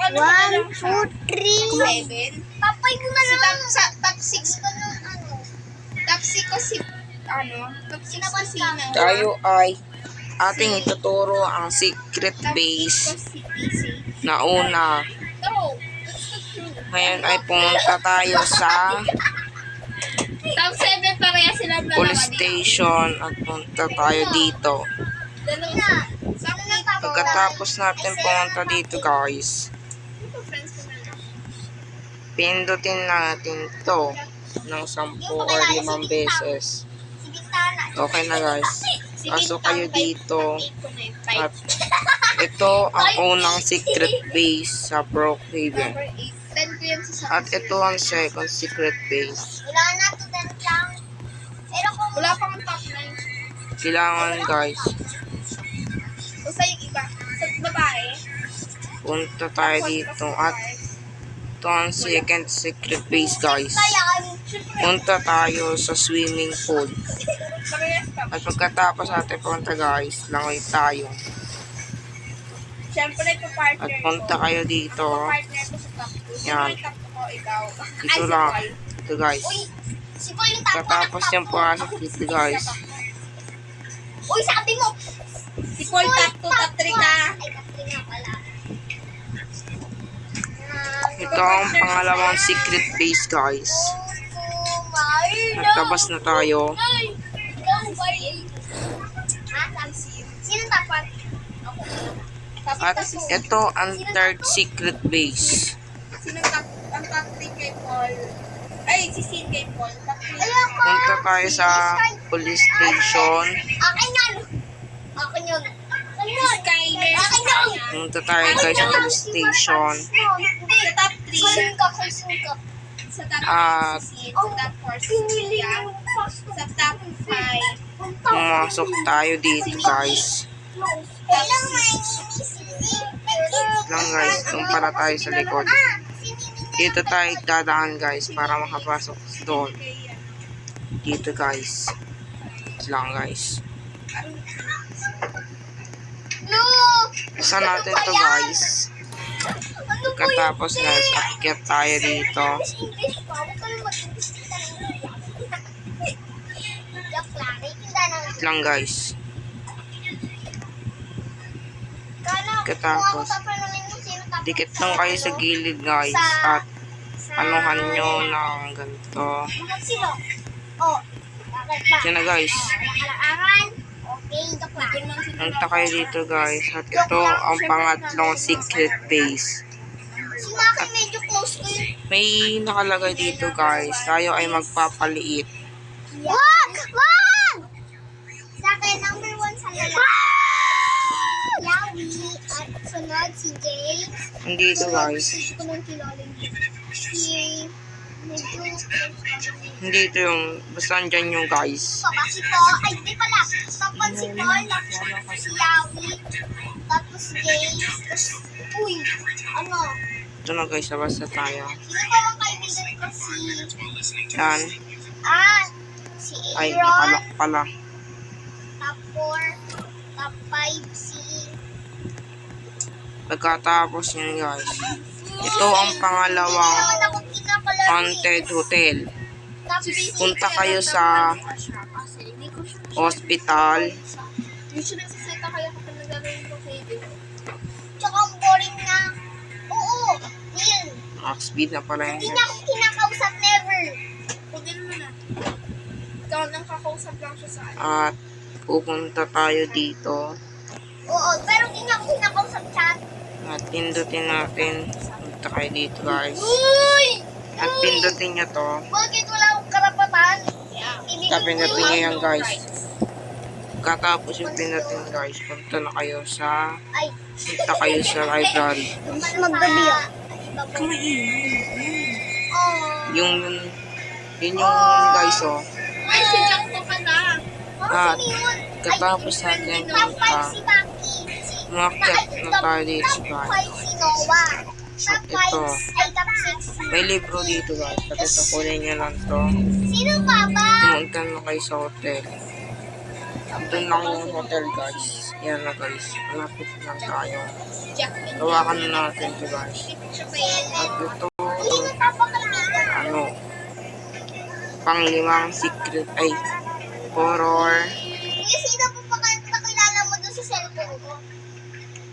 ano ko na lang siya. 1, 2, 3. 7. Papay ko na Si lang. top 6 ko nung top 6 ko si, top 6 ko si Tayo ay ating ituturo ang secret top 6 ko base si PC. na una. No, that's the truth. Ngayon ay pumunta tayo sa Top 7 pareha silang dalawa police station at punta tayo dito. Dalawa. Pagkatapos natin pumunta dito guys, pindutin natin to ng 10 or 5 beses. Okay na guys. Pasok kayo dito at ito ang unang secret base sa Brookhaven. Number 8. 10 ko yan sa At ito ang second secret base. Wala na to lang. Pero kung Wala pang top 9. Kailangan guys, O sa yung iba. Sa babae. punta tayo dito at ito ang second secret base guys. Punta tayo sa swimming pool. Parehas top. At pagkatapos natin punta guys, langoy tayo. Siyempre, pa-partner At punta ko. kayo dito. Pa-partner ko sa top 2. Sino Yan. yung top 2 ko? Ikaw. Dito lang. Ito guys. si Paul yung tapo Pagkatapos yung pumasok dito guys. Uy, sabi mo. Si Paul top 2, top 3 ka. Ay, top 3 nga pala. Ito ang pangalawang secret base guys. At labas na tayo. Sino tapat? At ito ang third secret base. Sino top, ang top 3 kay Paul? Ay, si Sin kay Paul. Top 3. Punta tayo sa police station. Akin yan. Akin yun. Si Skyler. Akin yan. Punta tayo guys sa police station. Hindi. Sa top 3. Kasin ka, kasin ka. Sa top 3 At si Sin. Sa top 4 si Sia. Sa top 5. pumasok tayo dito guys. Kailang mainis. Lang guys, doon para tayo sa likod. Dito tayo dadaan guys para makapasok doon. Dito guys. Ito lang guys. No! Isa natin to guys. Ano po Pagkatapos guys, akyat tayo dito. English pa. Huwag ka lang mag-English ka lang. Joke lang. Naiintindihan na. Ito lang guys. Pagkatapos, dikit lang kayo sa gilid guys. At anuhan nyo ng ganito. Bakit sino? Oh, bakit ba? Yan na guys. Aral-aral? Okay, joke lang. Punta kayo dito guys. At ito ang pangatlong secret base. Si Maki medyo close ko yun. May nakalagay dito guys. Tayo ay magpapaliit. Wag! Wag! Sa akin, number 1 sa lalaki. Yawi. At sunod si James. Hindi ito guys. Hindi ko nang kilala yun. Si... Medyo... Hindi ito yung basta andyan yung guys. Papa si Paul. Ay, di pala. Tapos si Paul. Tapos si Yawi. Tapos si James. Tapos... Uy! Ano? Ito na guys, labas na tayo. Sino pa lang kaibigan ko si... Yan. Si Ay, Aaron. nakalak pala. Top 4. Top 5 si... Pagkatapos yun guys. Ito ang pangalawang haunted hotel. Punta kayo sa hospital. Usually nagsaseta kaya kapag nagagawin ko kayo. Tsaka ang boring na. Oo. Yun. Max speed na pala yun. Hindi niya ako kinakausap never. Pwede naman na. Ikaw nang kakausap lang siya sa akin. At pupunta tayo dito. Oo. Pero hindi niya ako kinakausap chat. At pindutin natin. Punta kayo dito guys. Uy! At pindutin nyo to. Bakit wala akong karapatan? Pindutin nyo yan guys. Pagkatapos yung pindutin guys, punta na kayo sa Ay. library. Maggabi ah. Yung yun yung guys oh. Ay, si Jack ko ka na. At katapos natin Top 5 punta, si Maki. umakyat na tayo dito Top guys. 5 si Noah. Top At ito, 5 ay top 6. may libro dito guys. At ito, kunin nyo lang to. Sino pa ba? Pumunta na kayo sa hotel. Doon lang yung hotel guys. Yan na guys. Malapit lang tayo. Jack and Tawakan na natin to guys. At ito, ano, panglimang secret, ay, horror, Kuya, sino po pa kakilala mo doon sa cellphone ko?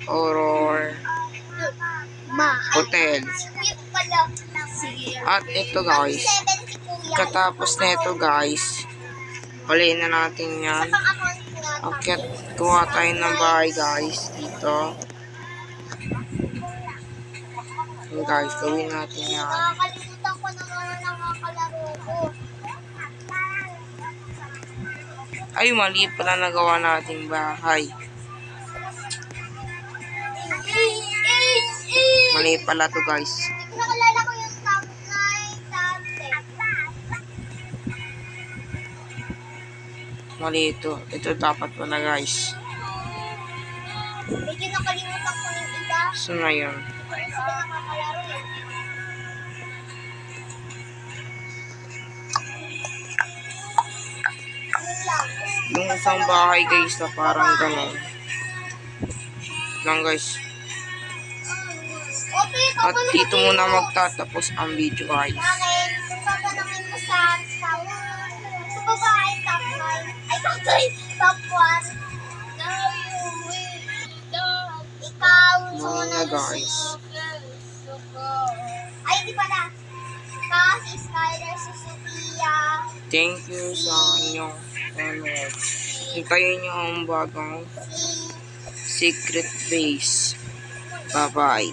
horror, Mahal. hotel. Si Kuya po pala. Sige. At ito guys, 7 si Kuya. katapos na ito guys, huliin na natin Sa yan. pang-account nga. Akyat, kuha tayo ng bahay guys, dito. Yun guys, gawin natin yan. Nakakalimutan ko na mga nakakalaro ko. Ay, mali pala nagawa nating bahay. Mali pala to guys. Nakalala ko yung top 9, top 10. Mali ito. Ito dapat pala guys. Medyo nakalimutan ko yung iba. So na yun. Kasi nakakalaro eh. Yun lang. Yung isang bahay guys na parang gano'n. Lang guys. Okay, At dito muna magtatapos ang video guys. Bakit? Kung tatanungin mo sa babae, top 9. Ay, top 3. Top 1. Now you will. Ikaw, Mga na guys. Ay, di pala. Ikaw, si Skyler, si Sophia. Thank you sa inyong panood. Hintayin nyo ang bagong Si secret base. Bye bye.